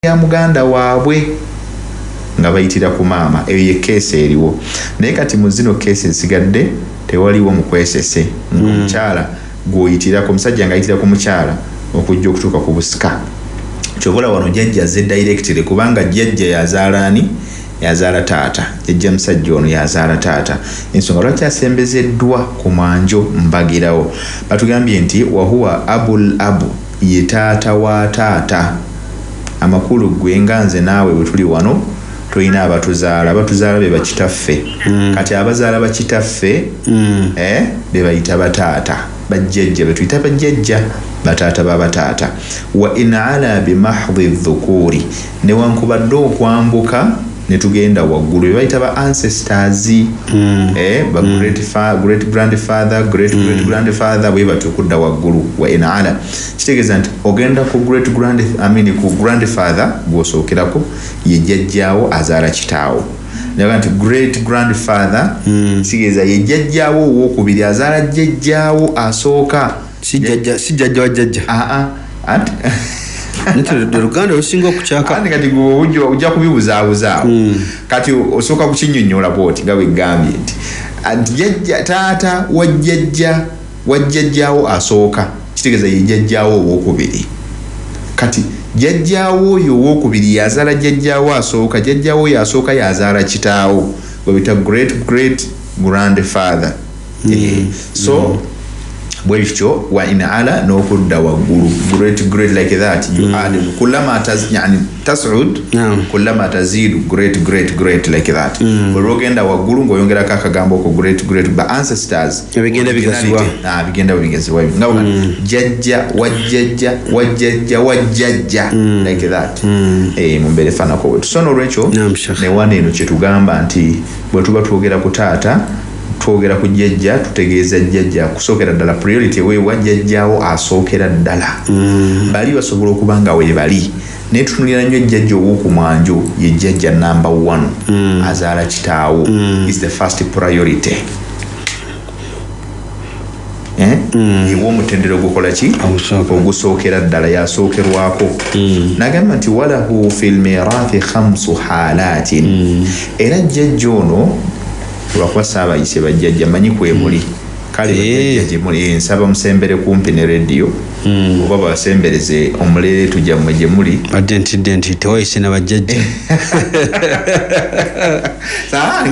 ya muganda waabwe nga bayitira ku maama. Eyo ye keesi eriwo. Naye kati mu zino keesi esigadde tewaliwo mukwesese omukyala gw'oyitirako, omusajja ng'ayitira ku mukyala okujja okutuuka ku busika. Kyobola wano jjajja azze directly kubanga jjajja yazaala ani? Yazaala taata. Jjajja musajja ono yazaala taata. Ensonga lwaki asembezeddwa ku mwanjo mbagirawo. Batugambye nti wahuwa abul abu, ye taata wa taata. Amakulu gwe nga nze naawe bwe tuli wano tulina abatuzaala be bakitaffe. Kati abazaala bakitaffe be bayita bataata, bajjajja be tuyita bajjajja, bataata b'abataata. Wa in ala bimahdhi dhukuri, newankubadde okwambuka ne tugenda waggulu be bayita ba ancestors, ba great grandfather, great grandfather, bwe batukudda waggulu. Wa in ala kitegeeza nti ogenda ku ku grandfather gw'osookerako ye jjajjaawo azaala kitaawo. Naga nti great grandfather kitegeeza ye jjajjaawo owookubiri azaala jjajjaawo asooka. Si jjajja wa jjajja. Ati Luganda lusinga okukyaka. Kati ojja kubibuzaabuza. Kati osooka kukinnyonnyola bw'oti nga weggambye nti jjajja taata wa jjajjaawo asooka, kitegeeza ye jjajjaawo owookubiri. Kati jjajjaawo oyo owookubiri yazaala jjajjaawo asooka, jjajjaawo oyo asooka yazaala kitaawo, we bita great grandfather. So bwekyo wa in ala n'okudda waggulu, great like that, you add kullama tas'ud kullama tazidu great like that. Bw'ogenda waggulu ng'oyongerako akagambo ko great ba ancestors bigenda bigazibwa. Bigenda bigazibwa nga jjajja wajjajja like that. Mu mbeera efaanako bwe tusono olwekyo ne wana eno kye tugamba nti bwe tuba twogera ku taata twogera ku jjajja, tutegeeza jjajja kusookera ddala priority weewa jjajjaawo asookera ddala. Bali basobola okuba nga weebali naye tutunulira nnyo jjajja ow'okumwanjo ye jjajja number 1 azaala kitaawo is the first priority. Yewa omutendera ogukola ki? Ogusookera ddala, yasookerwako. Nagamba nti walahu fil mirathi 5 halatin. Era jjajja ono lwakuba saabayise bajjajja manyi kwemuli. Kale bajjajja gye muli, nsaba musembere kumpi ne radio oba basembereze omulere tujjammwe gye muli. Badde ntidde tewayise na bajjajja.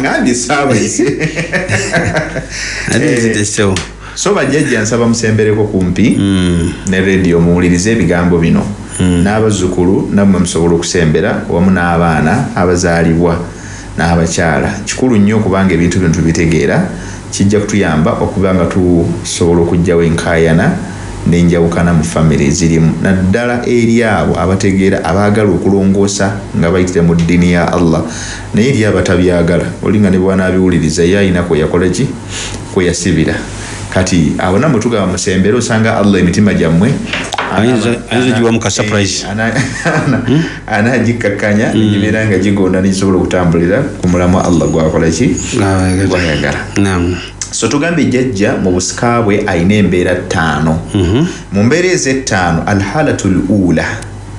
Ngambye saabayise. So bajjajja nsaba musembereko kumpi ne radio muwulirize ebigambo bino. N'abazzukulu nammwe musobola okusembera wamu n'abaana abazaalibwa n'abakyala. Kikulu nnyo okubanga ebintu bino tubitegeera, kijja kutuyamba okuba nga tusobola okuggyawo enkaayana n'enjawukana mu famire ezirimu, naddala eri abo abategeera abaagala okulongoosa nga bayitira mu ddiini ya Allah, naye eri abatabyagala olinga ne bwanaabiwuliriza ye ayina kweyakola ki, kweyasibira. Kati abo namwe tugaba musembere osanga Allah emitima gyammwe ayinza giwa muka surprise anagikkakkanya negibeera nga gigonda negisobola okutambulira ku mulamwa Allah gwakola ki, gwayagala. So tugambye jjajja mu busika bwe ayina embeera 5. Mu mbeera ez'ettaano alhalatu lula,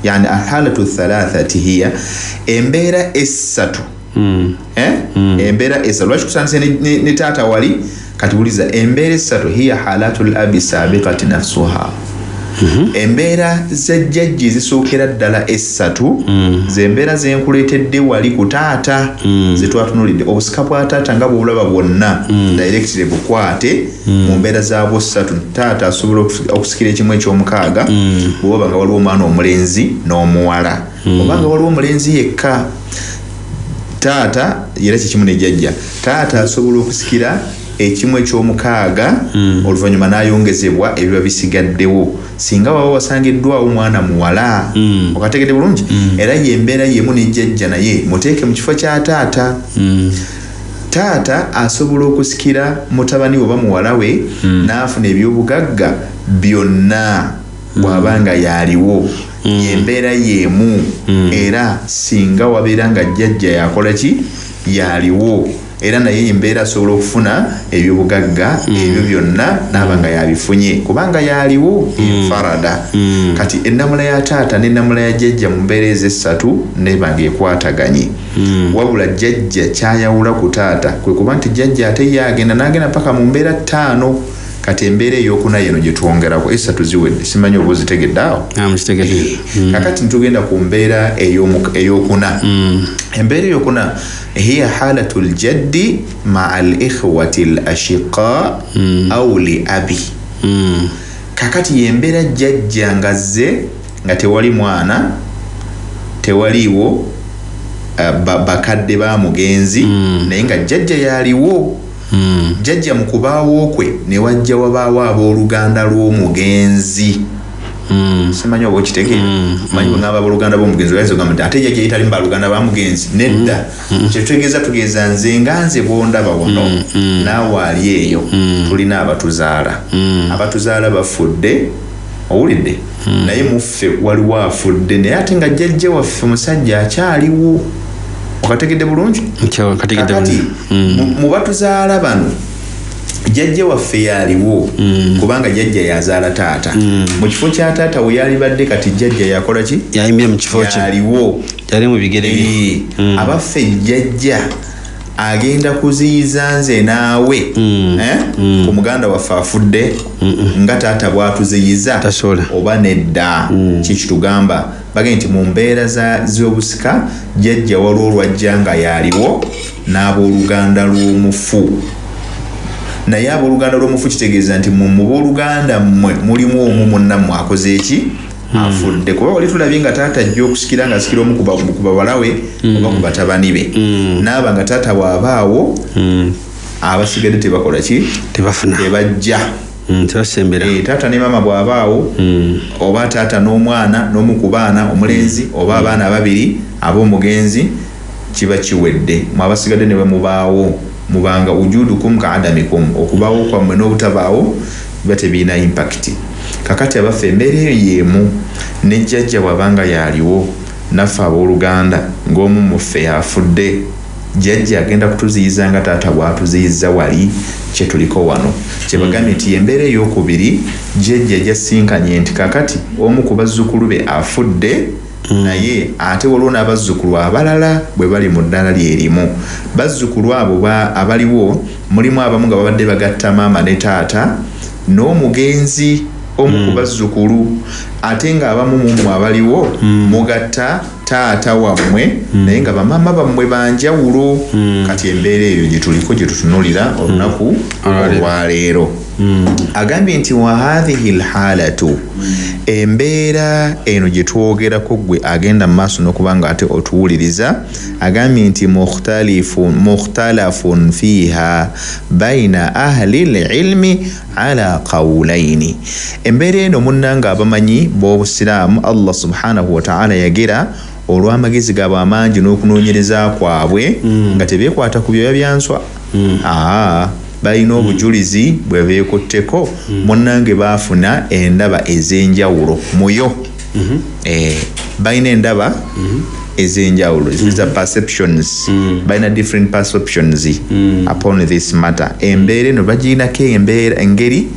yani alhalatu thalathati hiya embeera essatu. Embeera essatu lwaki kusandise ne taata wali. Kati buliza embeera essatu hiya halatul abi sabiqati nafsuha. Embeera z'ejjajja ezisookera ddala essatu z'embeera zenkuleetedde wali ku taata ze twatunulidde. Obusika bwa taata nga bw'obulaba bwonna directly bukwate mu mbeera zaabwo ssatu. Taata asobola okusikira ekimu eky'omukaaga bw'oba nga waliwo omwana omulenzi n'omuwala, oba nga waliwo omulenzi yekka. Taata era kikimu ne jjajja. Taata asobola okusikira ekimu eky'omukaaga oluvannyuma n'ayongezebwa ebiba bisigaddewo singa waba wasangiddwawo omwana muwala. Okategedde bulungi? Era yembeera yemu ne jjajja naye muteeke mu kifo kya taata. Taata asobola okusikira mutabani oba muwala we n'afuna ebyobugagga byonna bw'abanga yaaliwo. Yembeera yemu era singa wabeera nga jjajja yakola ki, yaaliwo. era naye embeera asobola okufuna ebyobugagga ebyo byonna n'abanga yabifunye kubanga yaliwo enfarada kati ennamula ya taata n'ennamula ya jjajja mu mbeera ez'essatu nebanga ekwataganye wabula jjajja kyayawula ku taata kwe kuba nti jjajja ate yagenda n'agenda paka mu mbeera 5 kati embeera eyokuna yeno gye twongerako essatu ziwedde simanyi oba ozitegedde awo kakati ntugenda ku mbeera eyokuna embeera eyokuna hiya halatu ljaddi maa alikhwati lashiqa au li abi kakati yembeera jjajja ngazze nga tewali mwana tewaliwo bakadde ba mugenzi naye nga jjajja yaliwo jjajja mu kubaawo kwe ne wajja wabaawo abooluganda lw'omugenzi simanyi oba okitegeera manyi bwengamba abooluganda b'omugenzi oyinza okugamba nti ate jjajja yitali mu baluganda ba mugenzi nedda kyetutegeeza tugeeza nze nga nze bw'ondaba wano naawe ali eyo tulina abatuzaala bafudde owulidde naye muffe waliwo afudde naye ate nga jjajja waffe musajja akyaliwo okategedde bulungi kakati mu batuzaala bano jjajja waffe yaliwo kubanga jjajja yazaala taata mu kifo kya taata we yalibadde kati jjajja yakola ki yayimira mu kifo kye yaliwo yali mu bigere bye abaffe jjajja agenda kuziyiza nze naawe ku muganda waffe afudde nga taata bwatuziyiza oba nedda kikitugamba bagenda nti mu mbeera z'obusika jjajja waliwo olwajja nga yaliwo n'abooluganda lw'omufu naye abooluganda lw'omufu kitegeeza nti mu booluganda mmwe mulimu omu munnammwe akoze eki afudde kuba wali tulabye nga taata ajja okusikira nga asikira omu ku bawala we oba ku batabani be naaba nga taata bw'abaawo abasigadde tebakola ki tebajja tebasembera taata ne maama bw'abaawo oba taata n'omwana n'omu ku baana omulenzi oba abaana ababiri ab'omugenzi kiba kiwedde mu abasigadde ne bwe mubaawo mubanga wujudukum ka adamikum okubaawo kwammwe n'obutabaawo biba tebiina impact kakati abaffe embeera eyo yeemu ne jjajja bw'abanga yaliwo naffe abooluganda ng'omu muffe yafudde jjajja agenda kutuziyiza nga taata bw'atuziyiza wali kyetuliko wano kyebagambye nti embeera ey'okubiri jjajja jasinkanye nti kakati omu ku bazzukulu be afudde naye ate waliwo n'abazzukulu abalala bwe bali mu ddala lyerimu bazzukulu abo abaliwo mulimu abamu nga babadde bagatta maama ne taata n'omugenzi omu ku bazzukulu ate nga abamu mumwe abaliwo mugatta taata wammwe naye nga bamaama bammwe banjawulo kati embeera eyo gye tuliko gye tutunulira olunaku olwaleero agambye nti wa hadhihi lhalatu embeera eno gye twogerako gwe agenda mu maaso n'okuba nga ate otuwuliriza agambye nti mukhtalafun fiha baina ahli lilmi ala qawulaini embeera eno munnanga abamanyi b'obusiraamu Allah subhanahu wa ta'ala yagera olw'amagezi gaabwe amangi n'okunoonyereza kwabwe nga tebeekwata ku byoya byanswa balina obujulizi bwe beekutteko munnange baafuna endaba ez'enjawulo muyo balina endaba ez'enjawulo ziza perceptions balina different perceptions upon this matter embeera eno bagirinako engeri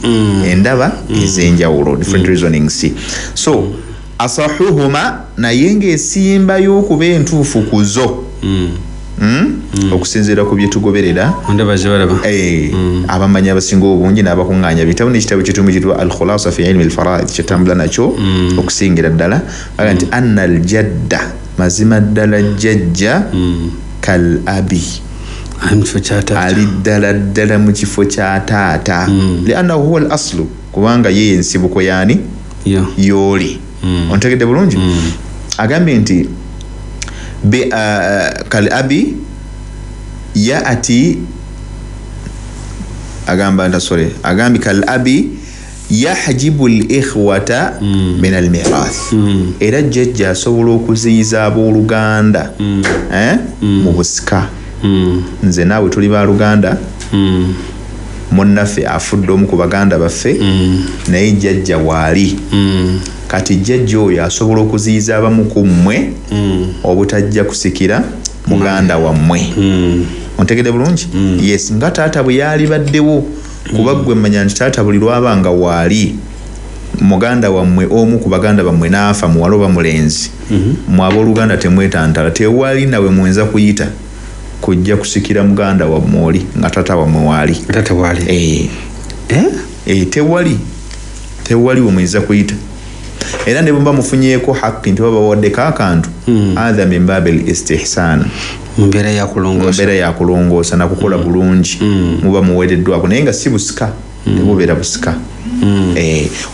endaba ez'enjawulo different reasonings so asahuhuma naye ng'esimba y'okuba entuufu ku zo okusinziira ku byetugoberera abamanyi abasinga obungi n'abakuŋŋaanya bitabo n'ekitabo kitumu kitwa al-khulasa fi ilmi al-faraid kyetambula nakyo okusingira ddala aga nti anna al-jadda mazima ddala jjajja kal abi ali ddala mu kifo kya taata liannahu huwa al-aslu kubanga ye ensibuko yaani yooli ontegedde bulungi agambye nti kal abi yaati agambye kal abi yahjibu al-ikhwata min al-mirath era jjajja asobola okuziyiza abooluganda mu busika nze naawe tuli baaluganda munnaffe afudde omu ku baganda baffe naye jjajja waali kati jjajja oyo asobola okuziyiza abamu ku mmwe obutajja kusikira muganda wammwe ontegede bulungi yes nga taata bwe yali baddewo kuba gwe mmanya nti taata buli lwabanga waali muganda wammwe omu ku baganda bammwe n'afa muwala oba mulenzi mu abooluganda temwetantala tewali nawe mwenza kuyita kujja kusikira muganda wammwe oli nga taata wammwe waali tewali wemwenza kuyita era ne bumba mufunyeeko haki nti babawaddeko akantu adha min babil istihsan mbeera yakulongoosa nakukola bulungi muba muweereddwako naye nga si busika tebubeera busika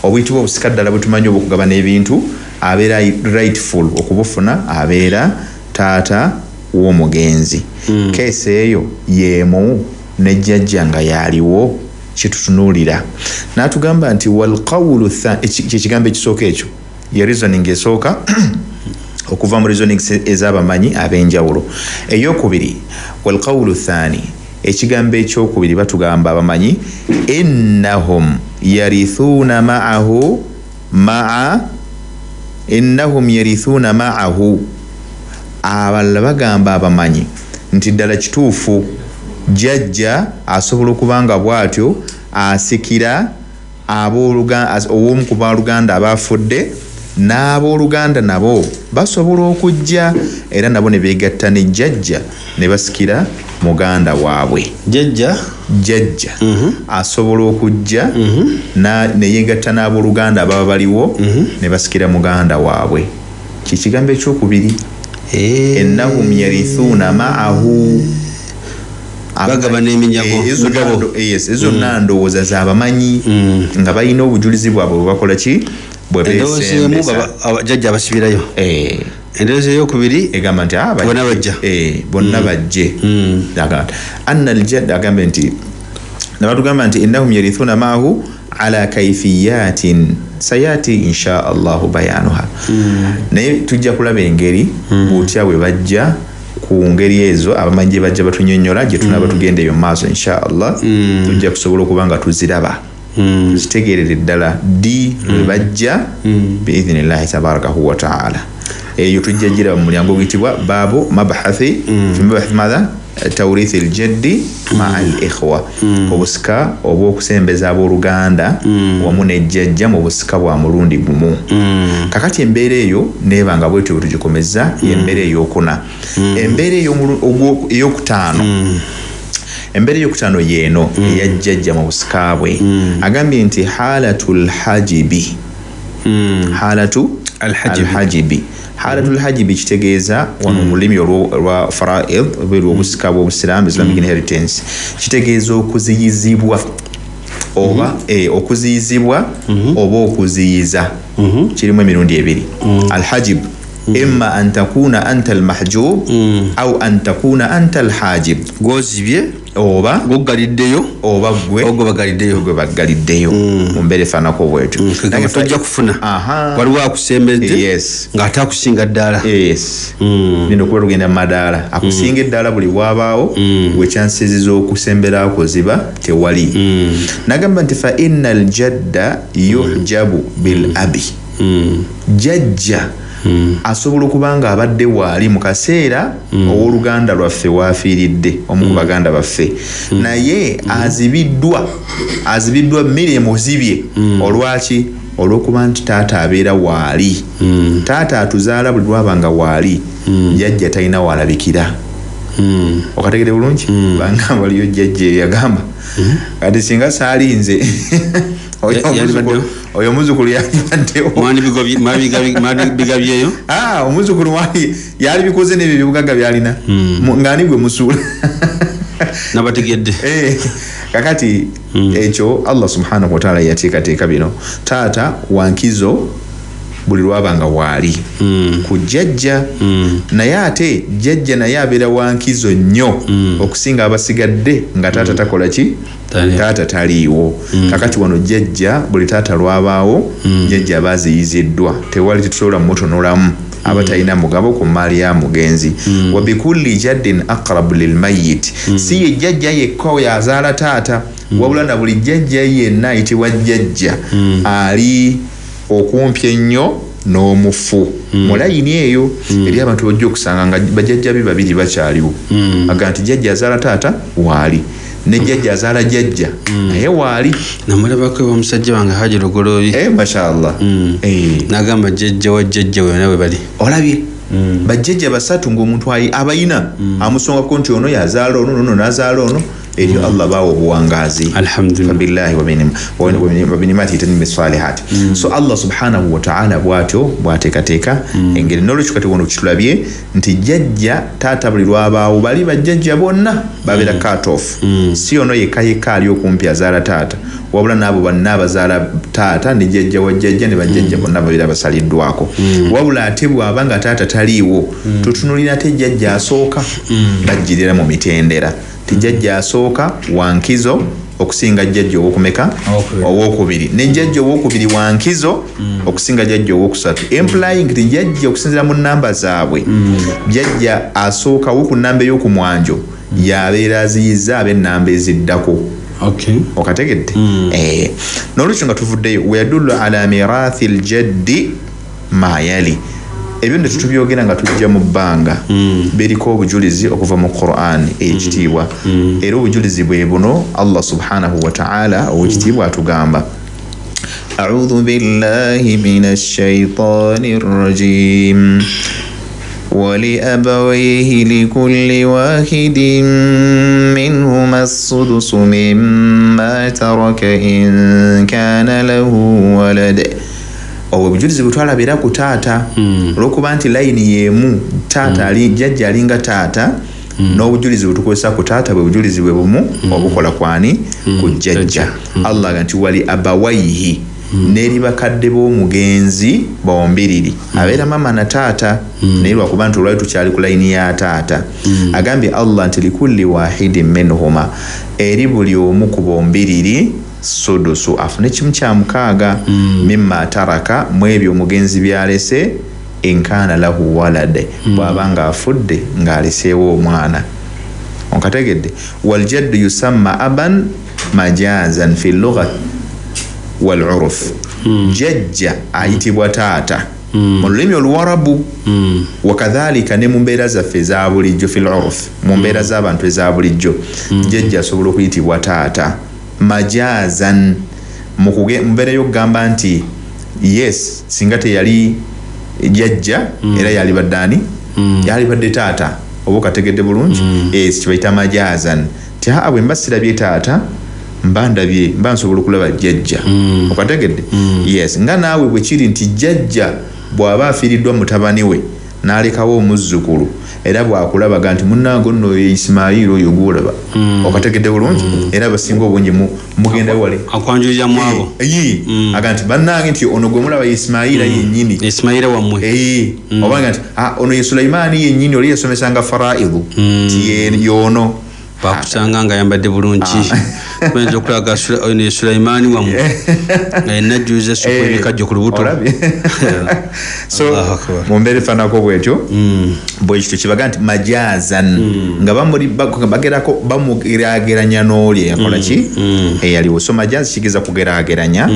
obuyitibwa obusika ddala bwetumanyi obwokugabana ebintu abeera rightful okubufuna abeera taata w'omugenzi keesi eyo yeemu ne jjajja nga yaaliwo kitutunuulira n'atugamba nti walqawulu kyekigambo ekisooka ekyo ye reasoning esooka okuva mu reasoning ez'abamanyi ab'enjawulo eyokubiri walqawulu thani ekigambo ekyokubiri batugamba abamanyi innahum yarithuuna ma'ahu abalala bagamba abamanyi nti ddala kituufu jjajja asobola okubanga bw'atyo asikira owomu ku baaluganda abafudde n'abooluganda nabo basobola okujja era nabo ne beegatta ne jjajja ne basikira muganda waabwe jjajja asobola okujja ne yeegatta n'abooluganda ababa baliwo ne basikira muganda waabwe kikigambo ekyokubiri ennahum yarithuuna ma'ahu bagabana eminyago ezo ndowooza z'abamanyi nga balina obujulizi bwabwe bwebakola ki bwebeesembesa abajjajja abasibirayo endowooza eyokubiri egamba nti bonna bajje anna aljadda agambe nti nabatugamba nti innahum yarithuuna maahu ala kaifiyatin sayati insha allahu bayanuha naye tujja kulaba engeri butya bwe bajja ku ngeri ezo abamanyi gye bajja batunyonnyola gye tunaba tugenda eyo maaso insha allah tujja kusobola okuba nga tuziraba zitegeerere ddala ddi lwe bajja biidhinillahi tabarakahu wa taala eyo tujja giraba mu mulyango oguyitibwa baabu mabahathi madha tawrithi aljaddi maa alikhwa obusika obw'okusembeza abooluganda wamu nejjajja mu busika bwa mulundi gumu kakati embeera eyo neebanga bwetyo bwe tugikomeza y'embeera eyokuna embeera eyokutaano embeera eyokutaano yeeno eyajjajja mu busika bwe agambye nti halatul hajibi halatul hajibi kitegeeza wano mu lulimi olwa faraid olw'obusika bw'obusiraamu islamic inheritance kitegeeza okuziyizibwa oba okuziyizibwa oba okuziyiza kirimu emirundi ebiri alhajib imma an takuna anta almahjub au an takuna anta alhajib gwozibye oba goggaliddeyo oba gwe baggaliddeyo mu mbeera efaanako bwetyo naye tojja kufuna waliwo akusembedde ng'ate akusinga ddaala lino kuba lugenda mu madaala akusinga eddaala buli bwabaawo wekyansiziza okusembera kuziba tewali nagamba nti fa inna aljadda yuhjabu bil abi jjajja asobola okuba nga abadde waali mu kaseera owooluganda lwaffe waafiiridde omu ku baganda baffe naye azibiddwa mmere emuzibye olwaki olw'okuba nti taata abeera waali taata atuzaala buli lwabanga waali jjajja talina walabikira okategere bulungi banga waliyo jjajja yagamba kati singa saalinze oyo omuzukulu yalibaddewo omuzukulu yali bikoze n'ebyo byebugaga byalina ng'ani gwe musuula nabategedde kakati ekyo allah subhanahu wataala yateekateeka bino taata wankizo buli lwabanga waali ku jjajja naye ate jjajja naye abeera wankizo nnyo okusinga abasigadde nga taata takola ki taata taliiwo kakati wano jjajja buli taata lwabaawo jjajja aba aziyiziddwa tewali tetusobola mutonolamu aba talina mugabo ku maali ya mugenzi wa bikulli jaddin aqrabu lilmayit si ye jjajja yekka oyo azaala taata wabula na buli jjajja yenna ayitibwa jjajja ali okumpi ennyo n'omufu mu layini eyo eri abantu bajja okusanga nga bajjajja be babiri bakyaliwo aga nti jjajja azaala taata waali ne jjajja azaala jjajja naye waali namulabako omusajja wange Haji Lugoloobi mashallah n'agamba jjajja wa jjajja we nawe bali olabye bajjajja basatu ng'omuntu abayina amusongako nti ono yazaala ono nono n'azaala ono eryo Allah bawo obuwangazi alhamdulillah billahi wa binimati tanmi salihat so Allah subhanahu wa ta'ala bwateekateeka engeri n'olwekyo kati wono kitulabye nti jjajja taata buli lwabaawo bali bajjajja bonna babeera cut off si ono yekka ali okumpi azaala taata wabula n'abo banna abazaala taata ne jjajja wa jjajja ne bajjajja bonna babeera basaliddwako wabula ate bw'aba nga taata taliiwo tutunulira ate jjajja asooka bajjirira mu mitendera jjajja asooka wankizo okusinga jjajja owokumeka owokubiri ne jjajja owokubiri wankizo okusinga jjajja owokusatu implying nti jjajja okusinzira mu namba zaabwe jjajja asookawo ku namba ey'okumwanjo yabeera aziyizza ab'ennamba eziddako okategedde n'olwekyo nga tuvuddeyo weyadullu ala mirathi ljaddi mayali ebyo nde tutubyogera nga tujja mu bbanga biriko obujulizi okuva mu Qur'an ekitiibwa era obujulizi bwe buno Allah subhanahu wa ta'ala owekitiibwa atugamba a'udhu billahi minash shaitanir rajim ولأبويه لكل واحد منهما السدس مما ترك إن كان له ولد obujulizi butwalabira ku taata olwokuba nti layini yeemu taata ali jjajja alinga taata n'obujulizi butukozesa ku taata bwe bujulizi bwe bumu obukola kwani ku jjajja Allah ga nti wali abawaihi n'eri bakadde b'omugenzi bombiriri abeera mama na taata naye lwakuba nti olwali tukyali ku layini ya taata agambye Allah nti likulli wahidin minhuma eri buli omu ku bombiriri sudusu afune kimu kya mukaaga mimma taraka mu ebyo omugenzi byalese enkana lahu walade bw'aba nga afudde ng'aleseewo omwana onkategedde waljaddu yusamma aban majazan fi lugha wal uruf jjajja ayitibwa taata mu lulimi oluwarabu wakadhalika ne mu mbeera zaffe eza bulijjo fil uruf mu mbeera z'abantu eza bulijjo jjajja asobola okuyitibwa taata majazan mbeera y'okugamba nti yes singa teyali jjajja era yali baddaani yali badde taata oba okategedde bulungi kibayita majazan ti bwe mba sirabye taata mba nsobola okulaba jjajja okategedde yes nga naawe bwe kiri nti jjajja bw'aba afiiriddwa mutabani we n'alekawo omuzzukulu era bw'akulabaga nti munnange nno Ismail oyo gwolaba okategedde bulungi era basinga obungi mugenda wale akwanjulira mwabo aga nti bannange nti ono gwe mulaba Ismaila yennyini Ismaila wammwe obanga nti ono ye Sulaimaani yennyini oli yasomesanga faraidu ti yono bakusanga nga yambadde bulungi kwenza okulaga ne Sulaimaani wammwe nga yenajjuliza soko ebikajjo ku lubuto so mu mbeera efaanako bwetyo bwekityo kibaga nti majazan nga bagerako bamugeraageranya n'oli yakola ki eyaliwo so majazi kigeza kugeraageranya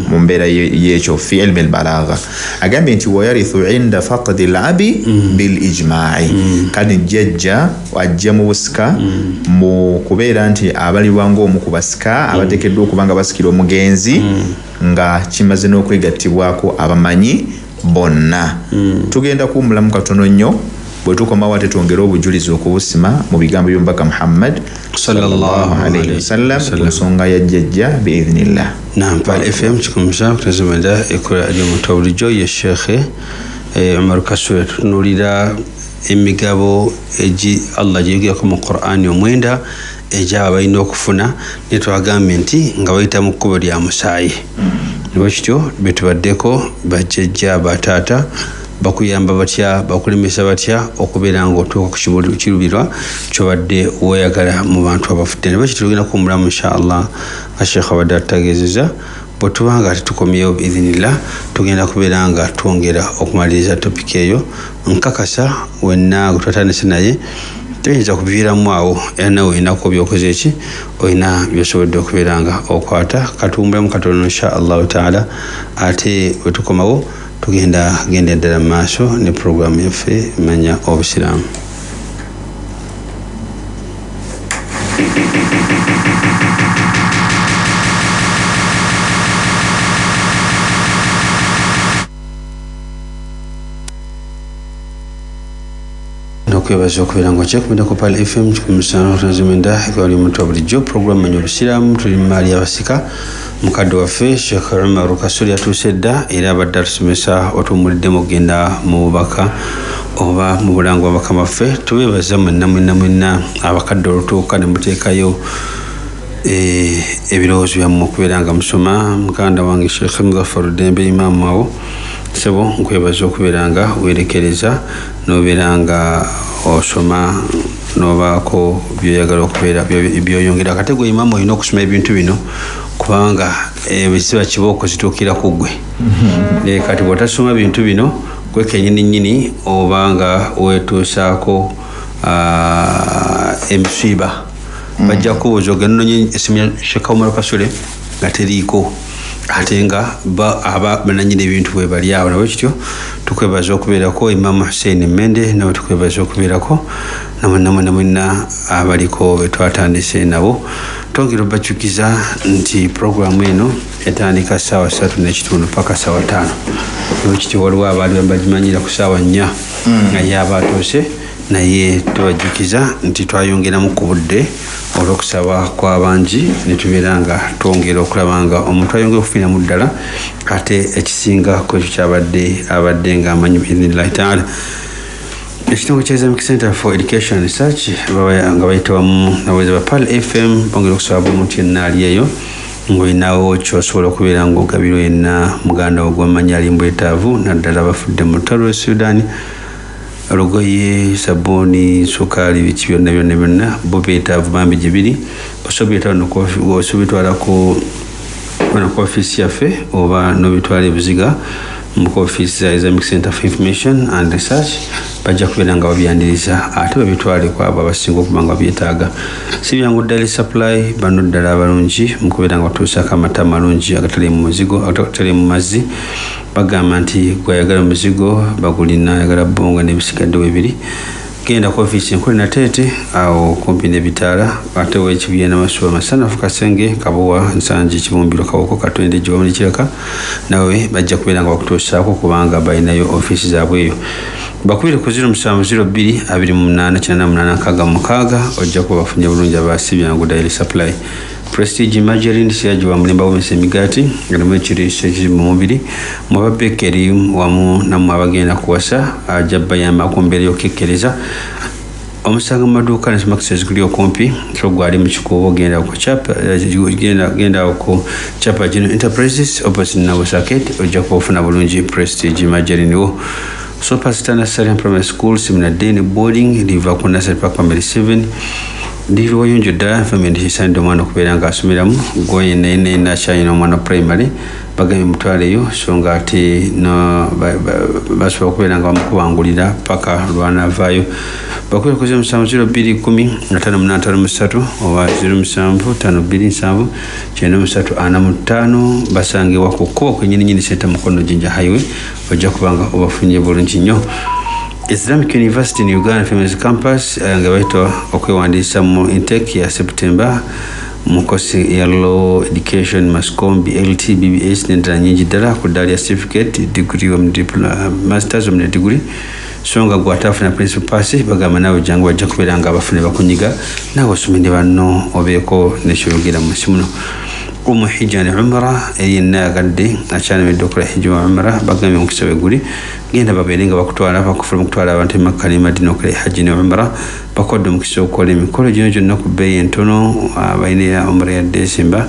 mu mbeera y'ekyo fi ilmi albalagha agambye nti wayarithu inda faqdi alabi bil ijma'i kadi jjajja ajja mu busika mu kubeera nti abalibwa ng'omu ku basika abateekeddwa okuba nga basikira omugenzi nga kimaze n'okwegattibwako abamanyi bonna tugenda kuwumulamu katono nnyo bwe tukomawo ate twongere obujulizi okubusima mu bigambo by'omubaka Muhammad sallallahu alayhi wasallam ku nsonga ya jjajja biidhnillah Nampal FM kikumusha kutazamada ekola ali mutawulijo ya Sheikh Umar Kasule tunulira emigabo eji Allah jiyogera mu Qur'ani omwenda ejaba balina okufuna netwagambye nti nga bayita mu kkubo lya musaayi lwekityo betubaddeko bajjajja bataata bakuyamba batya bakulemesa batya okubeera nga otuuka ku kirubirwa kyobadde weeyagala mu bantu abafudde lwekityo tugenda kuwumulamu inshaallah nga Sheikh abadde atutegeezezza bwe tuba nga tetukomyewo biidhinillah tugenda kubeera nga twongera okumaliriza topiki eyo nkakasa wenna gwetwatandise naye tuyinza kubiviiramu awo era nawe olinako byokoze eki olina byosobodde okubeera nga okwata katuwumbulamu katono insha allahu taala ate bwe tukomawo tugenda ddala mu maaso ne program yaffe manya obusiraamu. Okwebaza okubeera ng'okyekumira ku Pal FM 95.9 ekwali omuntu wa bulijjo program manya obusiraamu. Tuli mu maali abasika mukadde waffe Sheikh Umar Kasuli atuuse dda era abadde atusomesa otuwumuliddemu okugenda mu bubaka oba mu bulango bw'abakama ffe. Tubeebaza mwenna abakadde olutuuka ne muteekayo ebirowoozo byammwe okubeera nga musoma. Muganda wange Sheikh Muzaffar Dembe imaamu awo sebo nkwebaza okubeera nga weerekereza n'obeera nga osoma n'obaako byoyagala okubeera byoyongera kate gwe imaamu olina okusoma ebintu bino kubanga ebiziba kibooko zituukira ku ggwe. Kati bw'otasoma bintu bino gwe kennyini oba nga weetuusaako emisiiba bajja kubuuza ogenda nonye essimu ya Sheikh Umar Kasule nga teriiko ate nga aba bananyini ebintu bwe bali awo. Nabwe kityo tukwebaza okubeerako Imam Hussein Mende, nawe tukwebaza okubeerako namwenna abaliko be twatandise nabo. Twongera obakyukiza nti programu eno etandika ssaawa 3:30 paka ssaawa 5. Nabwe kityo waliwo abaali bagimanyira ku ssaawa 4 naye abaatuuse naye tubajjukiza nti twayongeramu ku budde olw'okusaba kw'abangi ne tubeera nga twongera okulaba nga omuntu ayongera okufiiramu ddala ate ekisinga ku ekyo kyabadde ng'amanyi biidhnillahi taala. Ekitongole kya Islamic Center for Education and Research nga bayita wamu naweza ba Pal FM bongera okusaba omuntu yenna ali eyo ng'olinawo ky'osobola okubeera ng'ogabirwa yenna muganda wo gw'amanyi ali mbwetaavu naddala bafudde mu lutalo lw'e Sudan. Olugoye, sabuni, sukali, biki byonna bo beetaavu bambi gye biri. Osobitwala ku ofiisi yaffe oba n'obitwala ebiziga mu ofiisi za Islamic Center for Information and Research bajja kubeera nga babyaniriza ate babitwale ku abo abasinga okuba nga babyetaaga. Si byangu ddala supply bano ddala abalungi mu kubeera nga batuusaako amata amalungi agatali mu muzigo agatali mu mazzi. Bagamba nti gwayagala omuzigo bagulina ayagala bonga n'ebisigadde webiri genda ku ofiisi enkulu Nateete awo kumpi n'ebitaala ate w'ekibiina Masuwa Masanafu Kasenge Kabuwa Nsangi Kibumbiro Kawoko Katwende Jiwamuli Kiraka nawe bajja kubeera nga bakutuusaako kubanga balinayo ofiisi zaabwe eyo. Bakubire ku 0702289866 ojja kuba bafunye bulungi abaasibyangu Daily Supply. Prestige Margarine siyajiwa mulimba w'omesa emigaati ngalimu ekiriisa ekiri mu mubiri mu babekeri wamu nammwe abagenda kuwasa ajja bayamba ku mbeera y'okukekkereza. Omusanga mu maduuka ne Maxes guli okumpi so gwali mu kikuubo genda ku Chapa General Enterprises opposite Nabo Circuit ojja kufuna bulungi Prestige Margarine wo. So Pastor Nursery Primary School Seminadeni Boarding liva ku Nursery Park Family 7 ndiri wayonjo ddala family kisande omwana okubeera nga asomeramu gwoye nena kyayina omwana primary bagamye mutwaleyo so nga ate basobola okubeera nga bamukubangulira paka lwanavaayo. Bakwera ku 0702105853 oba 0752799345 basangibwa ku kkubo kwennyininyini Center Mukono Jinja Highway ojja kubanga obafunye bulungi nnyo. Islamic University in Uganda Females Campus nga baita okwewandiisa mu intake ya September mu kosi ya Law Education Mascom BLT BBS n'endala nyingi ddala ku ddaala ya certificate degree masters of degree so nga gwatafuna principal pass bagamba nawe jangu bajja kubeera nga abafune bakunyiga nawe osomende banno obeeko nekyogera mu simuno. Hijja ne umra yenna agadde akyanamidde okukola hijja wa umra bagambye omukisa weguli genda babeere nga bakutwala bakufuna okutwala abantu Makka ne Madina okukola hajji ne umra bakodde omukisa okukola emikolo gino gyonna ku bbeeyi entono balina umra ya Desemba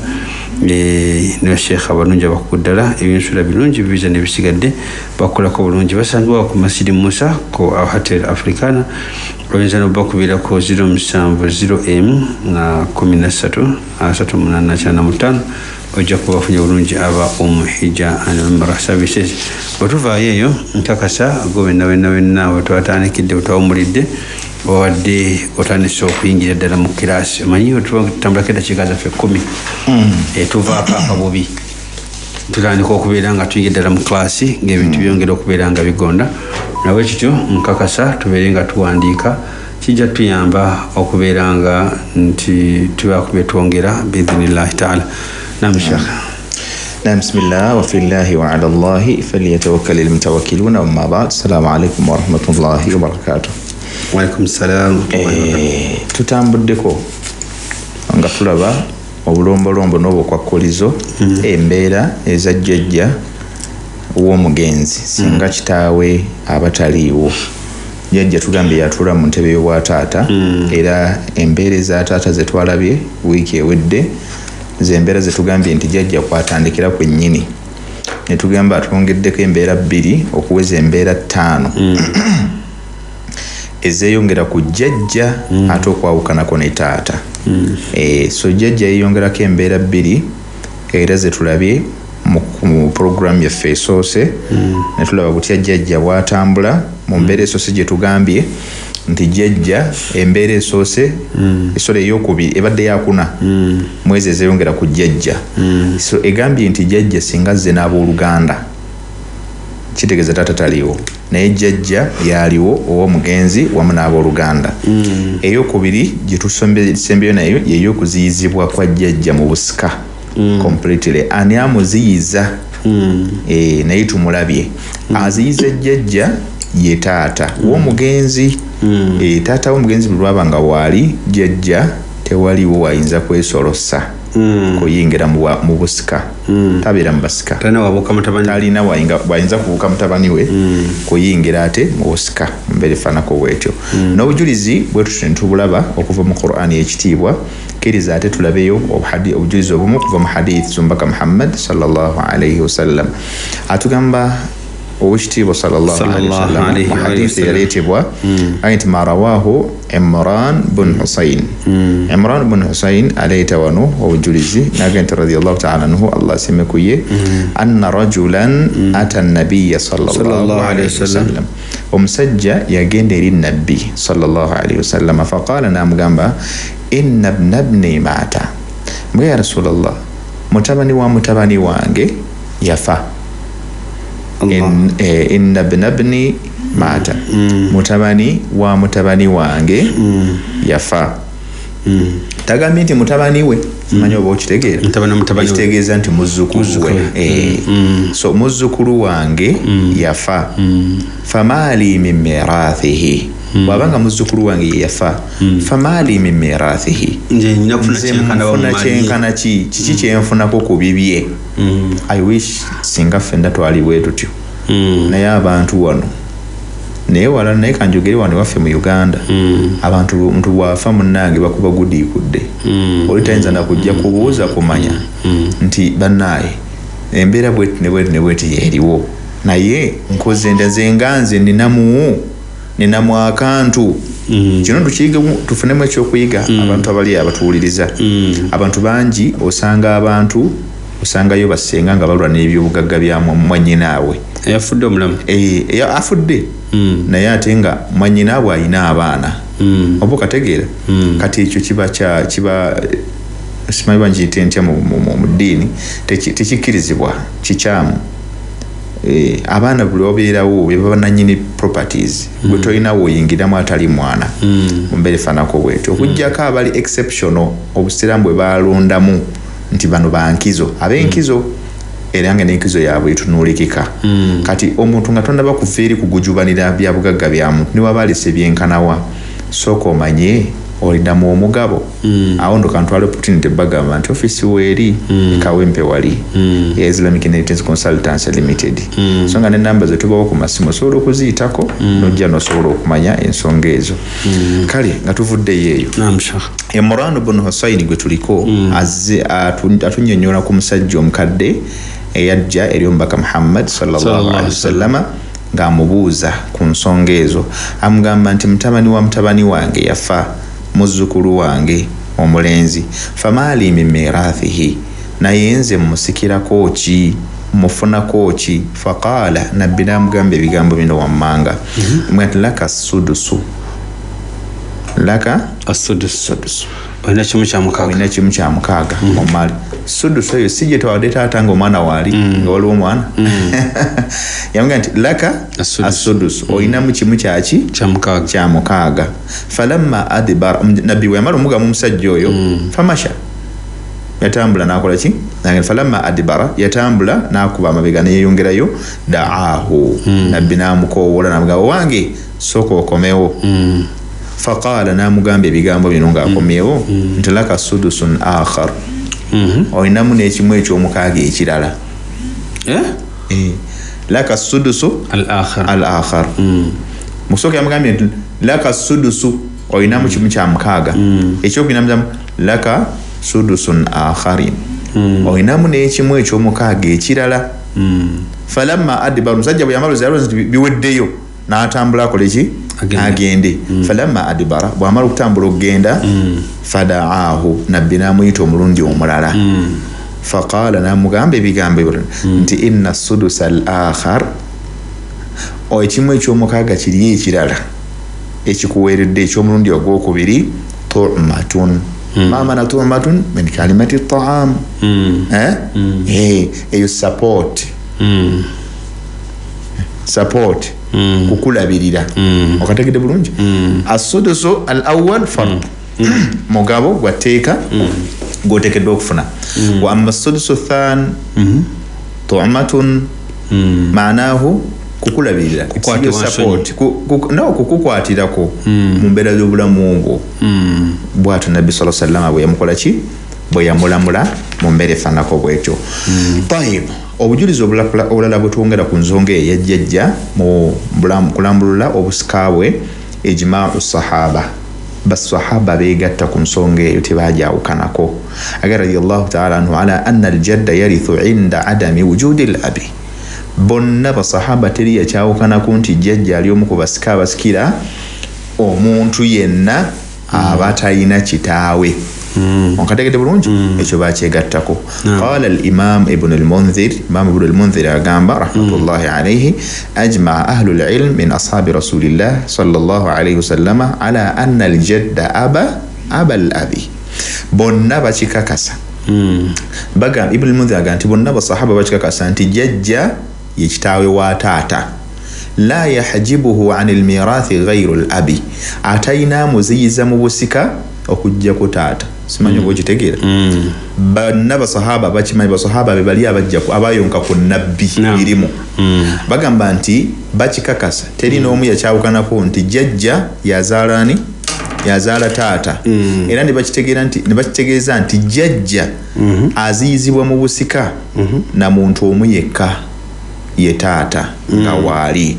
ne Sheikh abalungi abakuddala ebyensula birungi visa ne bisigadde bakolako bulungi basangibwa ku Masjid Musa ko Hotel Africana oyinza n'obakubira ko 0700 na 13 ojja kuba bafunye bulungi aba Hijja and Umrah Services. Bwetuvaayo eyo nkakasa gwe wenna wetwatandikidde wetwawumulidde owadde otandise okuyingira ddala mu kiraasi omanyi otambulako eddakiika zaffe 10 tuvaako akabubi tutandika okubeera nga tuyingira ddala mu klaasi ng'ebintu byongera okubeera nga bigonda nawe kityo nkakasa tubeere nga tuwandiika kijja tuyamba okubeera nga nti tubakube twongera biidhnillahi taala. Naam Sheikh. نعم بسم الله وفي الله وعلى الله فليتوكل المتوكلون وما بعد. السلام عليكم ورحمة الله وبركاته. وعليكم السلام. tutambuddeko nga tulaba obulombolombo n'obukwakulizo embeera eza jjajja w'omugenzi singa kitaawe abataliiwo. Jjajja tugambye yatuula mu ntebe y'obwa taata era embeera eza taata ze twalabye wiiki ewedde zembeera zetugambye nti jjajja kwatandikira ku nnyini ne tugamba atwongeddeko embeera 2 okuweza embeera 5 ezeeyongera ku jjajja ate okwawukanako ne taata. So jjajja yeeyongerako embeera 2 era zetulabye mu program yaffe esoose ne tulaba butya jjajja bw'atambula mu mbeera esoose gye tugambye nti jjajja embeera esoose esole ey'okubiri ebadde yakuna mwezi ezeeyongera ku jjajja. So egambye nti jjajja singa azze n'abooluganda kitegeeza taata taliiwo naye jjajja yaaliwo ow'omugenzi wamu n'abooluganda. Ey'okubiri gye tusembeyo nayo y'ey'okuziyizibwa kwa jjajja mu busika completely. Ani amuziyiza naye tumulabye aziyiza jjajja ye taata w'omugenzi. Taata w'omugenzi bwe lwaba nga waali jjajja tewaliwo wayinza kwesolosa kuyingira mu busika tabeera mu basika talina wayinza kubuuka mutabani we kuyingira ate mu busika mbeera efaanako bwetyo. N'obujulizi bwe tutyo ne tubulaba okuva mu Qur'ani ekitiibwa kkiriza ate tulabeyo obujulizi obumu okuva mu hadith zumbaka Muhammad sallallahu alayhi wasallam atugamba واشتيب صلى الله عليه وسلم حديث يليتبوا أنت ما رواه عمران بن حسين. عمران بن حسين عليه توانو وجلزي ناقنت رضي الله تعالى عنه الله سمكويه أن رجلا أتى النبي صلى الله عليه وسلم ومسجى يجند للنبي صلى الله عليه وسلم فقال نام جنبه إن ابني مات. يا رسول الله متبني وانجي يفا inna ibni mata mutabani wange yafa. Tagambye nti mutabani we manyi oba okitegeera kitegeeza nti muzzukulu we. So muzzukulu wange yafa famaali min mirathihi bw'abanga muzzukulu wange yafa famaali min mirathihi nfuna kyenkana kiki kyenfunako ku bibye. I wish singa ffenna twaliwe tutyo naye abantu wano naye wala naye kanjogere wano waffe mu Uganda abantu muntu bwafa munnange bakuba gudiikudde oli tayinza nakujja kubuuza kumanya nti bannaaye embeera bweti ne bweti eriwo naye nkoze ndaze nganze ninamu akantu kino tukiyiga tufunemu ekyokuyiga abantu abali abatuwuliriza. Abantu bangi osangayo basenga nga balwa n'ebyobugagga bya mwannyinaawe yafudde omulamu afudde naye ate nga mwannyinaabwe alina abaana oba okategeera kati ekyo kiba simanyi bangiyite ntya mu ddiini tekikkirizibwa kikyamu. Abaana buli obeerawo beba bannannyini properties gwe tolinawo oyingiramu atali mwana mu mbeera efaanako bwetyo okuggyako abali exceptional obusiraamu bwe balondamu nti bano bankizo ab'enkizo era nga n'enkizo yaabwe etunuulikika. Kati omuntu nga tonnaba kuva eri kugujubanira bya bugagga bya muntu ne waba alese byenkanawa sooka omanye olinamu omugabo awo ndo kantwala opportunity bagamba nti ofisi weeri Kawempe wali ya Islamic Inheritance Consultants Limited. So nga n'ennamba ze tubawo ku masimu osobola okuziyitako n'ojja n'osobola okumanya ensonga ezo. Kale nga tuvuddeyo eyo Imran ibn Husayn gwe tuliko azze atunnyonnyola ku musajja omukadde eyajja eri omubaka Muhammad sallallahu alaihi wasallama ng'amubuuza ku nsonga ezo. Amugamba nti mutabani wange yafa muzzukulu wange omulenzi famaali min mirathihi naye nze mmusikirako ki mufunako ki. Faqaala nabbi n'amugamba ebigambo bino wammanga mwati laka sudusu olina kimu kya mukaaga omali sudusu eyo si gye twawadde taata ng'omwana waali nga waliwo omwana yamugamba nti laka asudusu olinamu kimu kya mukaaga falamma adibara nabbi bwe yamala omugamu omusajja oyo famasha yatambula n'akola ki falamma adibara yatambula n'akuba amabega neyeyongerayo da'ahu nabbi n'amukoowoola n'amugamba wange sooka okomewo faqaala n'amugamba ebigambo bino ng'akomyewo nti laka sudusun akhar olinamu n'ekimu eky'omukaaga ekirala laka sudusu al akhar musooka yamugambye nti laka sudusu olinamu kimu kya mukaaga ekyokinamuzamu laka sudusun akharin olinamu n'ekimu eky'omukaaga ekirala falamma adibar omusajja bwe yamala ozalwa nti biweddeyo n'atambula akole ki agende falamma adibara bw'amala okutambula okugenda fada'ahu nabbi n'amuyita omulundi omulala faqaala n'amugamba ebigambo nti inna sudusa al akhar ekimu eky'omukaaga kiri ekirala ekikuweeredde eky'omulundi ogwokubiri tu'matun mamana tu'matun min kalimati ta'am eyo support kukulabirira okategedde bulungi asudusu al awwal fard mugabo gwateeka gwoteekeddwa okufuna wa amma sudusu than tu'matun maanahu kukulabirira kukukwatirako mu mbeera z'obulamu obwo bw'atyo nabbi sallallahu alayhi wa sallam bwe yamukola ki bwe yamulamula mu mbeera efaanako bw'ekyo tayib obujulizi obulala bwetwongera ku nsonga eyo yajjajja mu kulambulula obusika bwe ijma'u sahaba basahaba beegatta ku nsonga eyo tebaajawukanako aga radiyallahu ta'ala anhu ala anna aljadda yarithu inda adami wujudi al-abi bonna basahaba teri yakyawukanako nti jjajja ali omu ku basika abasikira omuntu yenna aba talina kitaawe onkategedde bulungi ekyo bakyegattako qala al-imam ibn al-munzir agamba rahmatullahi alayhi ajma'a ahlu al-ilm min ashabi rasulillah sallallahu alayhi wasallama ala anna al-jadda aba al-abi bonna bakikakasa bagamba ibn al-munzir agamba nti bonna basahaba bakikakasa nti jjajja ye kitaawe wa taata la yahjibuhu an al-mirathi ghayru al-abi atayina muziyiza mu busika okujja ku taata simanyi bwe kitegeera banna basahaba bakimanyi basahaba be bali abajja abayonka ku nabbi irimu bagamba nti bakikakasa teri n'omu yakyawukanako nti jjajja yazaala taata era ne bakitegeeza nti jjajja aziyizibwa mu busika na muntu omu yekka ye taata nga waali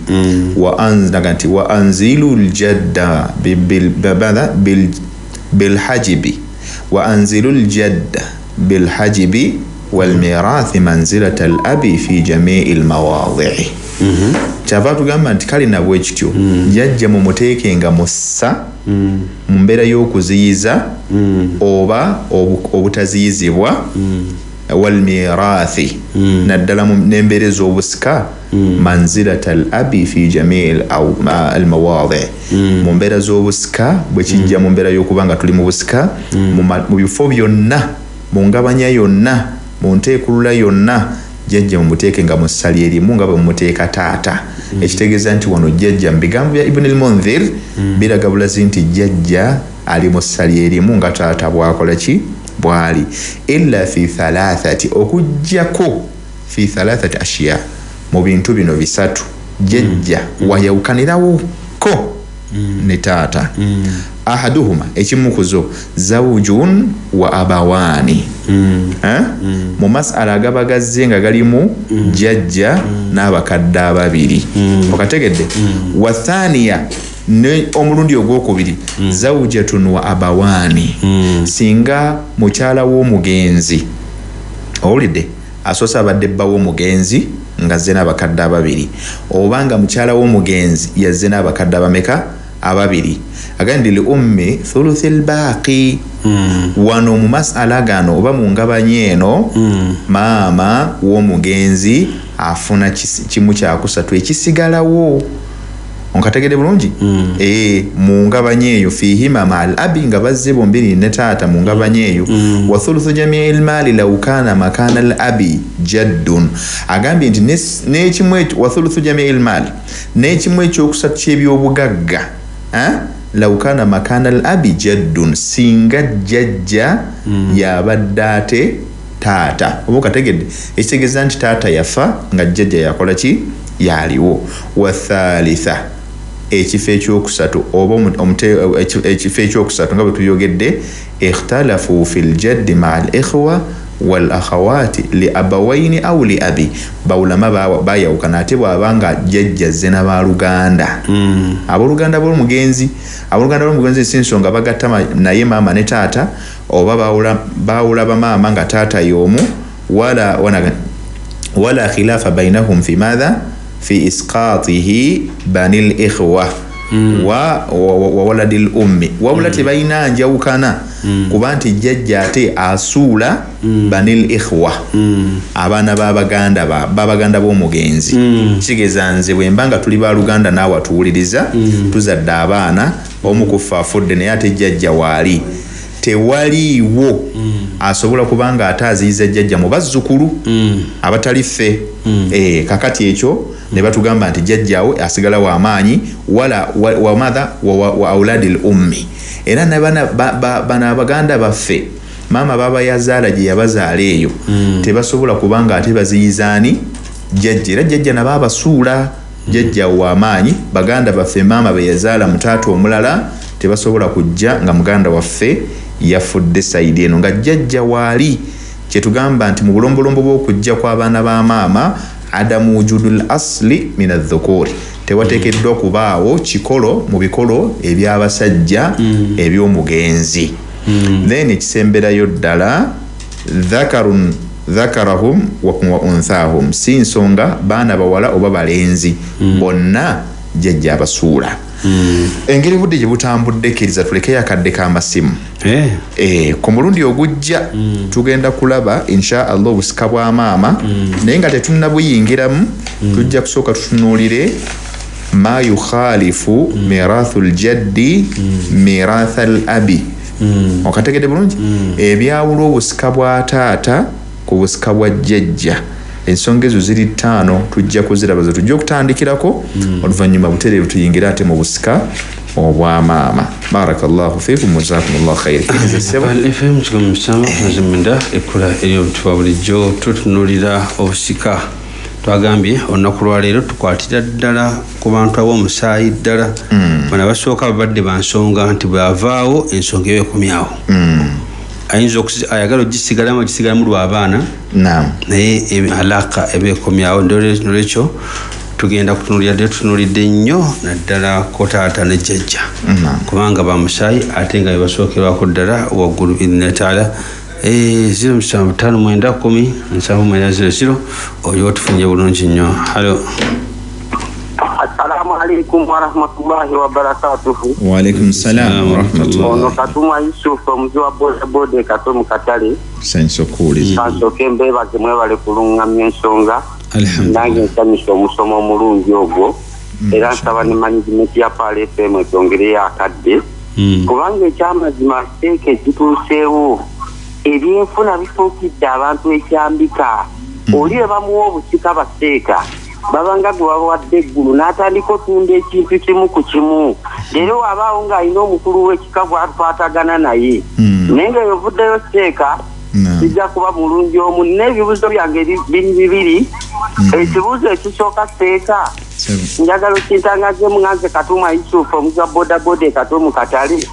wa anzilu ljadda bilhajibi wa anzilu ljadda bilhajibi walmirathi manzilata alabi fi jamii almawadhi'i kyava tugamba nti kale nabwe kityo jjajja mumuteekenga mussa mu mbeera y'okuziyiza oba obutaziyizibwa walmirathi naddala n'embeera ez'obusika manzilata al-abi fi jamii al-mawadhi mu mbeera z'obusika bwe kijja mu mbeera y'okuba nga tuli mu busika mu bifo byonna mu ngabanya yonna mu nteekulula yonna jjajja mumuteeke nga mu ssali erimu nga bwe mumuteeka taata ekitegeeza nti wano jjajja mu bigambo bya ibn al-munzir biraga bulazi nti jjajja ali mu ssali erimu nga taata bwakola ki bwali illa fi thalathati okujjako fi thalathati ashiya mu bintu bino bisatu jjajja wayawukanirawo ko ne taata ahaduhuma ekimu kuzo zawujun wa abawani mu masala agabagazze nga galimu jjajja n'abakadde ababiri okategedde wa thaniya ne omulundi ogwokubiri zawujatun wa abawani singa mukyala w'omugenzi owulidde asoose abadde bba w'omugenzi nga azze n'abakadde ababiri obanga mukyala w'omugenzi yazze n'abakadde abameka ababiri agandi li ummi thuluthi lbaaqi wano mu masala gano oba mu ngabanye eno maama w'omugenzi afuna kimu kyakusatu ekisigalawo onkategede bulungi mu ngabanye eyo fihima ma'al abi nga bazze bombiri ne taata mu ngabanye eyo wa thuluthu jami'il mali law kana makana al abi jaddun agambye nti n'ekimwe wa thuluthu jami'il mali n'ekimwe ekyokusatu ky'ebyobugagga law kana makana al abi jaddun singa jjajja yabadde ate taata oba okategedde ekitegeeza nti taata yafa nga jjajja yakola ki yaliwo wa thalitha ekifo ekyokusatu oba ekifo ekyokusatu nga bwe tuyogedde ikhtalafu fil jaddi ma'al ikhwa wal akhawati li abawaini aw li abi bawulama bayawukana ate bw'abanga jjajja zze n'abaluganda abooluganda b'omugenzi si nsonga bagatta naye maama ne taata oba bawula bamaama nga taata y'omu wala khilafa bainahum fi madha fi isqatihi banil ikhwa wa waladil ummi wabula tebalina njawukana kuba nti jjajja ate asuula banil ikhwa abaana babaganda b'omugenzi kigeza nze bwe mbanga tuli baluganda naawe atuwuliriza tuzadde abaana omu kufa afudde naye ate jjajja waali tewaliiwo asobola kubanga ate aziyiza jjajja mu bazzukulu abatali ffe kakati ekyo ne batugamba nti jjajjaawe asigala w'amaanyi wa auladil ummi era bana abaganda baffe maama baba yazaala gye yabazaala eyo tebasobola kubanga ate baziyizaani jjajja era jjajja nabo abasuula jjajja w'amaanyi baganda baffe maama be yazaala mu taata omulala tebasobola kujja nga muganda waffe yafudde sayidi eno nga jjajja waali kyetugamba nti mu bulombolombo bw'okujja kw'abaana ba maama adamu wujudul asli min adh-dhukuri tewateekeddwa kubaawo kikolo mu bikolo eby'abasajja eby'omugenzi then ekisemberayo ddala dhakarahum wa unthahum si nsonga baana bawala oba balenzi bonna jjajja abasuula engeri budde gye butambudde kkiriza tulekeyo akadde k'amasimu ku mulundi ogujja tugenda kulaba insha allah obusika bwa maama naye nga tetunnabuyingiramu tujja kusooka tutunuulire ma yukhalifu mirathu ljaddi miratha al abi okategedde bulungi ebyawula obusika bwa taata ku busika bwa jjajja ensonga ezo ziri 5 tujja kuziraba ze tujja okutandikirako oluvannyuma butereevu tuyingira ate mu busika obwa maama barakallahu fiikum jazakumullahu khairi FM kikomusama nazimunda ekola ery'obutuba bulijjo tutunuulira obusika twagambye olunaku lwaleero tukwatira ddala ku bantu ab'omusaayi ddala bano abasooka babadde bansonga nti bwavaawo ensonga ebeekomyawo ayinza ayagala ogisigalamu lw'abaana naye alaka ebeekomyawo nolwekyo tugenda kutunuulira ddala tutunuulidde nnyo naddala ko taata ne jjajja kubanga bamusaayi ate nga bebasookerwako ddala waggulu idhina taala 07510 oyo otufunye bulungi nnyo halo Assalamu alaikum wa rahmatullahi wa barakatuhu. Wa alaikum salam wa rahmatullahi. Ono Katuma Yusuf mziwa bode Katomu Katali. Senso kuli. Sanso kembe bakimwe bale kulungamya ensonga. Alhamdulillah. Nange nsanyusa omusomo omulungi ogwo. Era nsaba ne management ya Pale FM etongere akadde. Kubanga ekyamazima seeke kituuseewo. Ebyenfuna bifuukidde abantu ekyambika. Oli bamuwa obusika baseeka. Babanga gwe bawadde eggulu n'atandika otunda ekintu kimu ku kimu leero wabaawo ng'alina omukulu w'ekikago atwatagana naye naye nga yovuddeyo seeka kijja kuba mulungi omu n'ebibuzo byange biri bibiri ekibuuzo ekisooka seeka njagala okintangaze muŋanze Katuma Yusufu omuza bodaboda Katomu Katale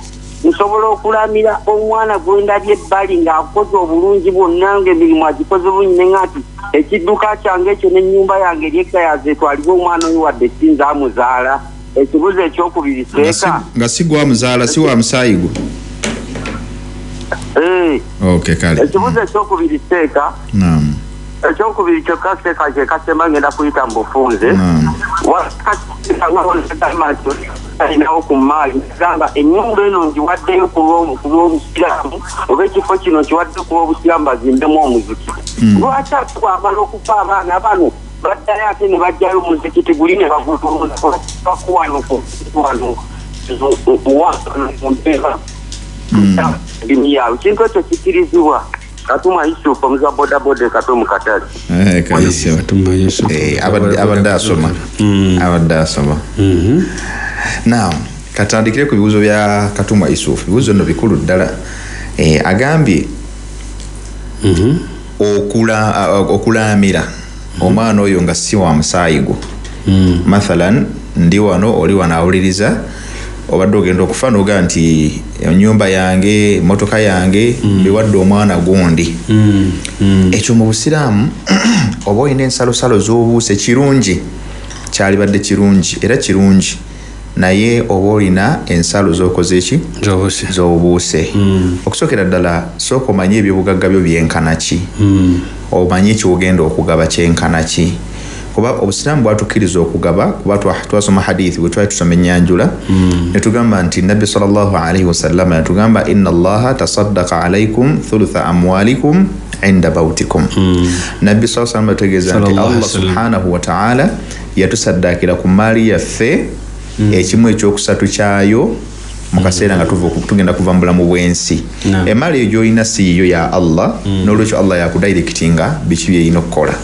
nsobola okulamira omwana gwe ndabye ebbali ng'akoze obulungi bwonna ng'emirimu agikoze bulungi ng'ati ekidduka kyange ekyo n'ennyumba yange eryekka yazeetwalibwa omwana oyo wadde sinza amuzaala ekibuzo ekyokubiri seeka nga si gwamuzaala si wa musaayi gwo okay kale ekibuzo ekyokubiri seeka ekyokubiri kyokka seeka kyekasema ngenda kuyita mu bufunze alinawo ku maali gamba ennyumba eno ngiwaddeyo ku lw'obusiraamu oba ekifo kino kiwadde ku lw'obusiraamu bazimbemu omuzikiti lwaki atwamala okufa abaana bano baddayo ate ne bajjayo omuzikiti guli ne bagutuluza pakuwano uwakanakumpera biniya kintu ekyo kikirizibwa Katuma Yusuf omuza bodaboda kato mukatali kabisa Katuma Yusuf abadde asoma now katandikire ku bibuzo bya Katuma Yusuf bibuzo no bikulu ddala agambye okulamira omwana oyo nga si wa musaayigo mathalan ndi wano oli wanaawuliriza obadde ogenda okufa noga nti ennyumba yange motoka yange biwadde omwana gundi ekyo mu Busiraamu oba olina ensalosalo z'obuuse kirungi kyalibadde kirungi era kirungi naye oba olina ensalo z'okoze eki z'obuuse okusookera ddala sooka omanye ebyobugagga byo byenkana ki omanye kyogenda okugaba kyenkana ki kuba Obusiraamu bwatukkiriza okugaba kuba twasoma hadithi bwe twali tusoma Enyanjula ne tugamba nti Nabbi sallallahu alayhi wasallam yatugamba inna Allaha tasaddaqa alaykum thulutha amwalikum inda bautikum Nabbi sallallahu alayhi wasallam yategeeza nti Allah subhanahu wa ta'ala yatusaddakira ku maali yaffe ekimu ekyokusatu kyayo mu kaseera nga tugenda kuva mu bulamu bw'ensi emaali eyo gy'olina si yiyo ya Allah n'olwekyo Allah yakudirectinga biki byeyina okukola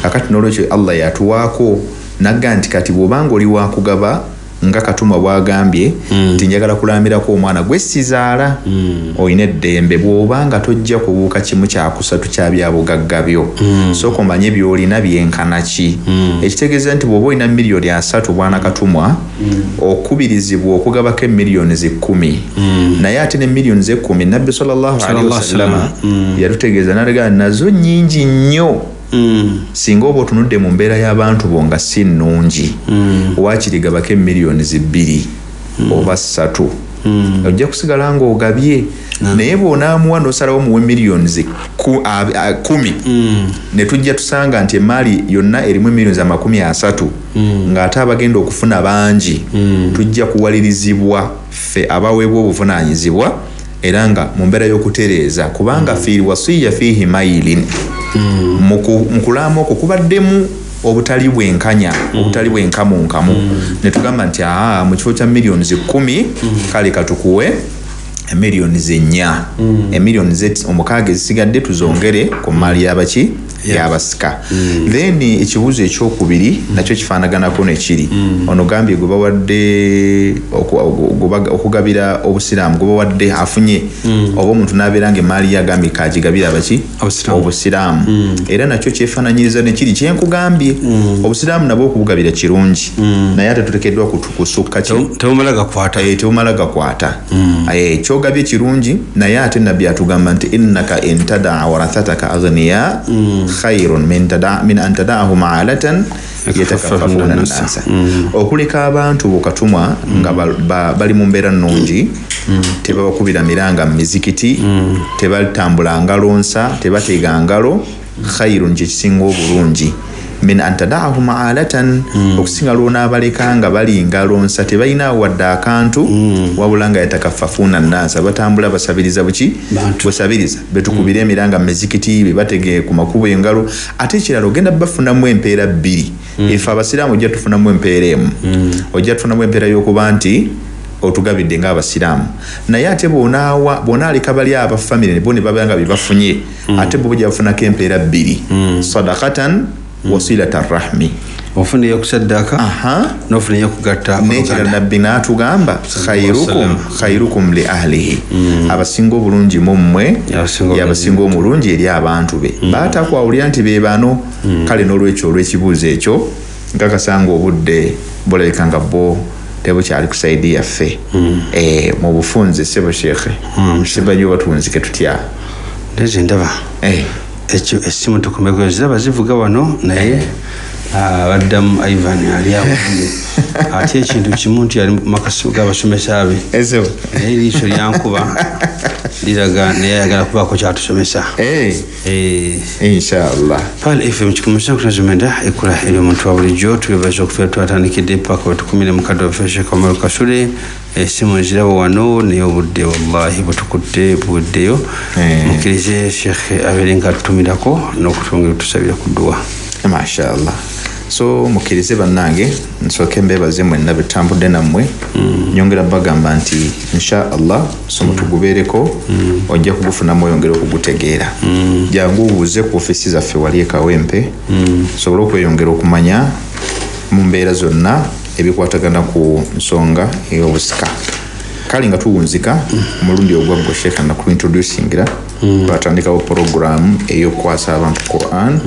kakati n'olwekyo Allah yatuwaako nagga nti kati bw'obanga oli wakugaba nga Katuma bwagambye nti njagala kulamirako omwana gwe sizaala olina eddembe bw'obanga tojja kubuuka kimu kyakusatu kya byabugagga byo sooka omanye by'olina byenkana ki ekitegeeza nti bw'oba olina miliyoni 3 bwana Katumwa okubirizibwa okugabako emiliyoni 10 naye ate ne miliyoni 10 Nabbi sallallahu alaihi wasallam yatutegeeza n'alaga nazo nnyingi nnyo singa oba otunudde mu mbeera y'abantu bo nga si nnungi waakirigabako emiliyoni 2 oba 3 ojja kusigala ng'ogabye naye bw'onaamuwa n'osalawo muwe miliyoni 10 ne tujja tusanga nti emaali yonna erimu emiliyoni 30 ng'ate abagenda okufuna bangi tujja kuwalirizibwa ffe abaweebwa obuvunaanyizibwa era nga mu mbeera y'okutereeza kubanga fiiri wasiya fiihi mailin mukulama okwo kubaddemu obutali bwenkanya obutali bwenkamunkamu ne tugamba nti mu kifo kya miliyoni 10 kale katukuwe emiliyoni 4 emiliyoni omukaaga ezisigadde tuzongere ku maali y'abaki y'abasika then ekibuuzo ekyokubiri nakyo kifaanaganako nekiri ono gambye gwe bawadde okugabira Obusiraamu gwe bawadde afunye oba omuntu n'abeera ng'emaali yagambye kagigabira abaki Obusiraamu era nakyo kyefaananyiriza nekiri kyenkugambye Obusiraamu nabwo okubugabira kirungi naye ate tuteekeddwa kusukka tebumala gakwata kyogabye kirungi naye ate nabbi atugamba nti innaka intadaa warathataka aghniya khairun min an tada'ahum 'alatan yatakaffafuna an-nas okuleka abantu bokatumwa nga bali mu mbeera nnungi tebabakubira miranga mu mizikiti tebatambula ngalo nsa tebateega ngalo khairun kisinga obulungi min an tada'ahum 'alatan okusinga lw'onaabaleka nga bali ngalo nsa tebalina wadde akantu wabula nga yatakaffafuna an-nas batambula basabiriza buki busabiriza betukubira emiranga mu mizikiti bebatege ku makubo engalo ate ekirala ogenda bafunamu empeera 2 ife Abasiraamu ojja tufunamu empeera emu ojja tufunamu empeera y'okuba nti otugabidde ng'Abasiraamu naye ate bw'onaaleka bali abafamire bo ne babanga bebafunye ate bo bojja bafunako empeera 2 sadaqatan wasilata rahmi ofune yokusaddaka nofune yokugatta nekira nabbi n'atugamba khairukum li ahlihi abasinga obulungi mu mmwe yabasinga omulungi eri abantu be batakwawulira nti be bano kale n'olwekyo olw'ekibuuzo ekyo nkakasanga obudde bulabika nga bo tebukyali kusaidi yaffe mu bufunze sebo shekhe sibanyo batunzike tutya ndeze ndaba ekyo essimu tukomeko ziraba zivuga wano naye baddamu Ivan ali awo ate ekintu kimu nti yali makasi g'abasomesa be naye liiso lyankuba liraga naye ayagala kubaako kyatusomesa inshallah pale FM kikumisa kunazimenda ekula eri omuntu wa bulijjo twebaza okufera twatandikidde paka wetukumire mukadde waffe Sheikh Omar Kasule esimu nzirawo wano naye obudde wallahi bwetukudde buweddeyo mukkirize Sheikh abeere nga atutumirako n'okutwongera tusabira ku dduwa mashallah so mukirize bannange nsooke mbeebaze mwenna betambudde nammwe nyongera bagamba nti insha allah somo tugubeereko ojja kugufunamu oyongera okugutegeera jangu ubuuze ku ofisi zaffe wali ekawempe sobole okweyongera okumanya mu mbeera zonna ebikwatagana ku nsonga ey'obusika kale nga tuwunzika omulundi ogwaggwa sheekha na kuintroducingira batandikawo program ey'okukwasa abantu Quran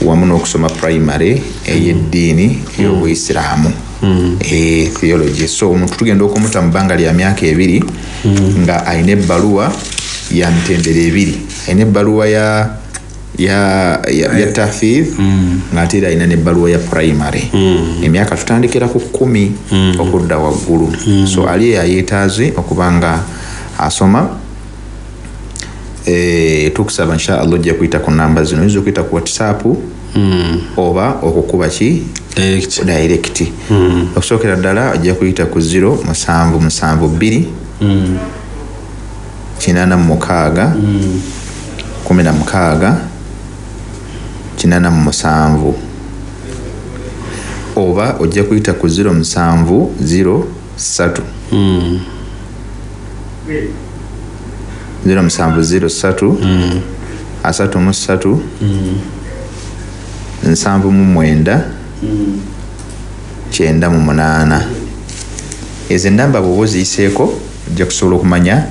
wamu n'okusoma primary ey'eddiini ey'obuisiraamu theology so omuntu tugenda okumuta mu bbanga lya myaka 2 nga ayina ebbaluwa ya mitendera 2 ayina ebbaluwa ya tahfidh ng'ate era ayina n'ebbaluwa ya primary emyaka tutandikira ku 10 okudda waggulu so ali yeetaaze okubanga asoma tukusaba insha Allah ojja kuyita ku namba zino oyinza okuyita ku WhatsApp oba okukuba ki direct okusookera ddala ojja kuyita ku 0772 86 16 87 oba ojja kuyita ku 0703 0703 33 79 98 ezo ennamba bw'oba oziyiseeko ojja kusobola okumanya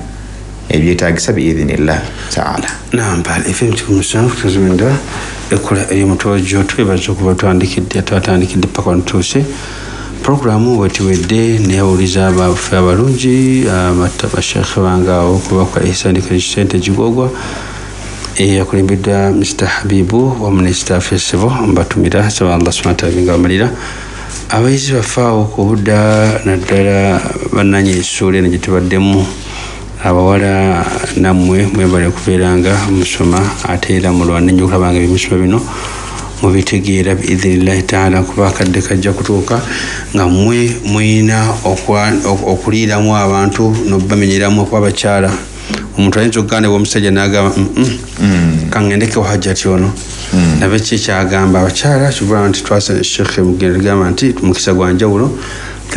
ebyetaagisa biidhinillah taala. Naam, FM Musanvu tuzimenda ekola ey'omutwajo twebaza okuba twatandikidde paka wantuuse programu wetiwedde neyawuliza abaffe abalungi abashekhe bange awo kubakola esandika ekisente Gigogwa eyakulembeddwa Mr. Habibu wamu ne staff yessibo mbatumira saba Allah subhanahu wa ta'ala binga bamalira abayizi baffe awo ku budda naddala bannanyi essuula eno gye tubaddemu abawala nammwe mwebale okubeeranga musoma ate era mulwana nnyo okulabanga ebimusoma bino mubitegeera biidhinillahi taala kuba akadde kajja kutuuka nga mmwe muyina okuliiramu abantu nobamenyeramu okuba abakyala omuntu ayinza okuganda omusajja n'agamba kangendeko hajjati ono nabe ki kyagamba abakyala kivula nti twasa shekhe mugenda ligamba nti mukisa gwa njawulo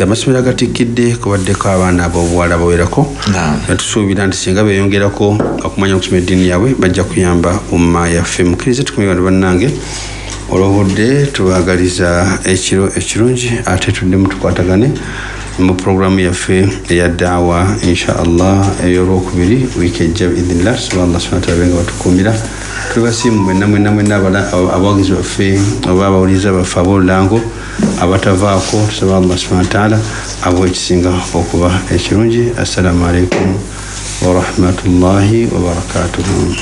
amasomero agatikidde kubaddeko abaana ab'obuwala bawerako tusuubira nti singa beeyongerako okumanya okusoma eddiini yaabwe bajja kuyamba umma yaffe mukkirize tukumira bannange olwobudde tubaagaliza ekiro ekirungi ate tuddemu tukwatagane mu programu yaffe eya daawa insha allah ey'olwokubiri wiiki ejja biidhinillah saba Allah subhanahu wa ta'ala benga batukuumira tubasiimu mwenna abawagizi baffe oba abawuliza baffe ab'olulango abatavaako tusaba Allah subhanahu wa ta'ala abo ekisinga okuba ekirungi. Assalamu alaikum wa rahmatullahi wa barakatuhu.